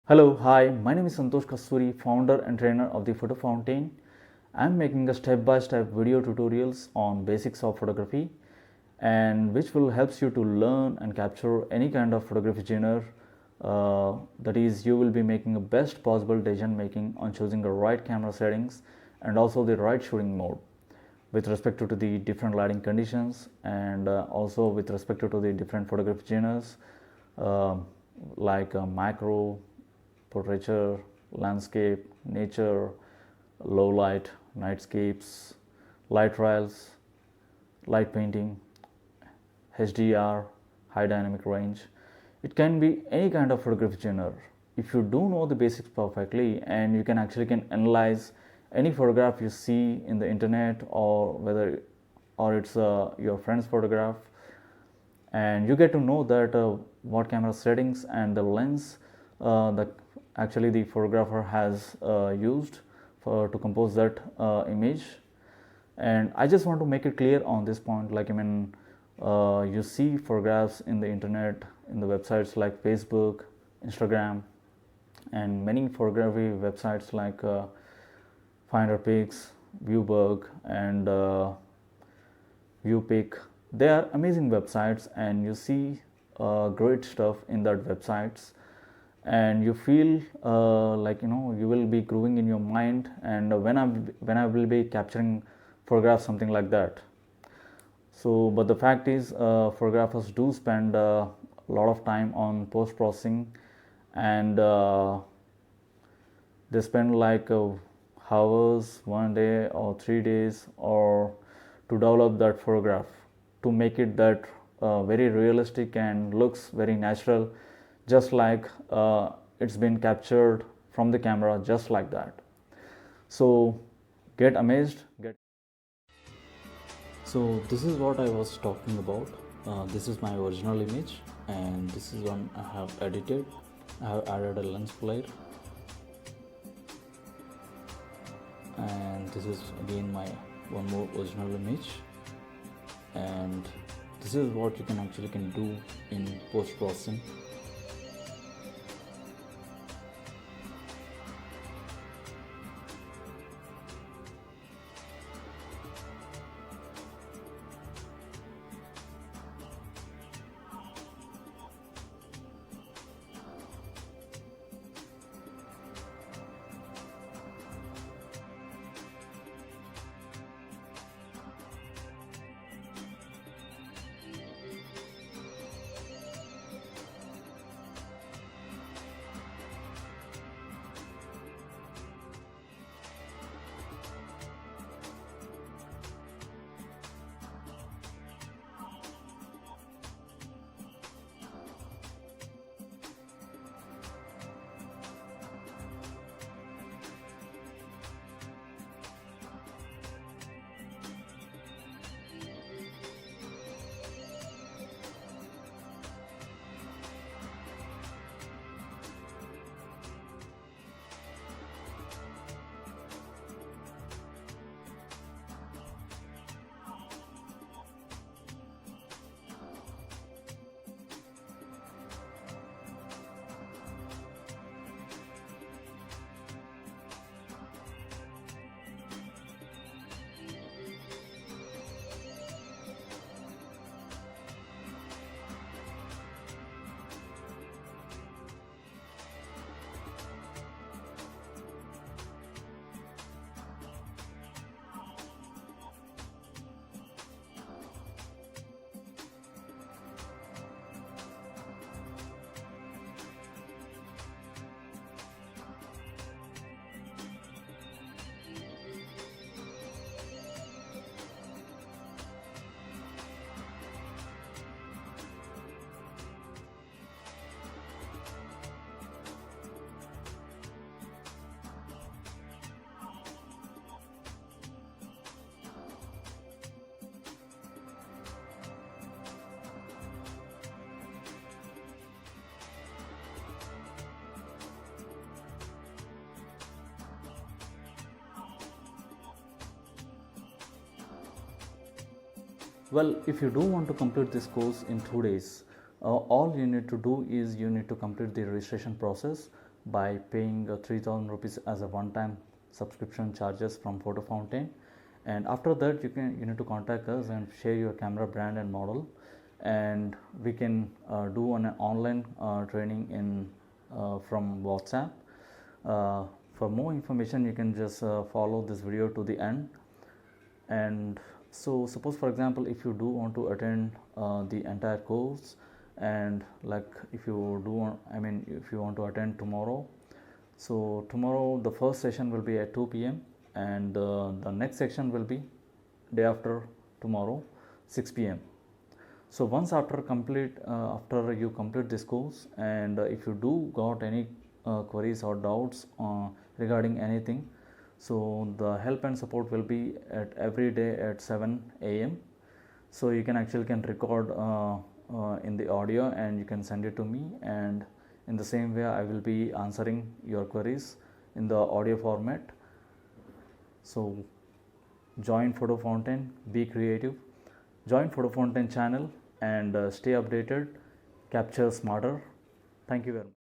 Hello, hi, my name is Santosh Kasturi, founder and trainer of the Photofountain. I'm making a step-by-step video tutorials on basics of photography and which will helps you to learn and capture any kind of photography genre. That is, you will be making the best possible decision making on choosing the right camera settings and also the right shooting mode with respect to the different lighting conditions and also with respect to the different photography genres uh, like macro, portraiture, landscape, nature, low light, nightscapes, light trials, light painting, HDR, high dynamic range. It can be any kind of photography genre. If you do know the basics perfectly and you can actually can analyze any photograph you see in the internet or whether or it's your friend's photograph, and you get to know that what camera settings and the lens that actually the photographer has used to compose that image. And I just want to make it clear on this point, like you see photographs in the internet, in the websites like Facebook, Instagram, and many photography websites like Finder Pics, Viewberg, and Viewpick. They are amazing websites, and you see great stuff in that websites, and you feel like you will be growing in your mind. And when I will be capturing photographs, something like that. So, but the fact is, photographers do spend a lot of time on post processing, and they spend like hours, 1 day or 3 days, or to develop that photograph to make it that very realistic and looks very natural, just like it's been captured from the camera, just like that. So get amazed. So this is what I was talking about. This is my original image, and this is one I have edited. I have added a lens flare, and this is again my one more original image. And this is what you can actually can do in post processing. Well, if you do want to complete this course in 2 days, all you need to do is you need to complete the registration process by paying 3000 rupees as a one-time subscription charges from Photofountain. And after that you need to contact us and share your camera brand and model, and we can do an online training in from WhatsApp. For more information you can just follow this video to the end. And so suppose for example if you do want to attend the entire course, and like if you do if you want to attend tomorrow, so tomorrow the first session will be at 2 p.m. and the next section will be day after tomorrow 6 p.m. So once after you complete this course, and if you do got any queries or doubts regarding anything, so the help and support will be at every day at 7 a.m. So you can record in the audio and you can send it to me, and in the same way I will be answering your queries in the audio format. So join Photofountain, be creative, join Photofountain channel, and stay updated, capture smarter. Thank you very much.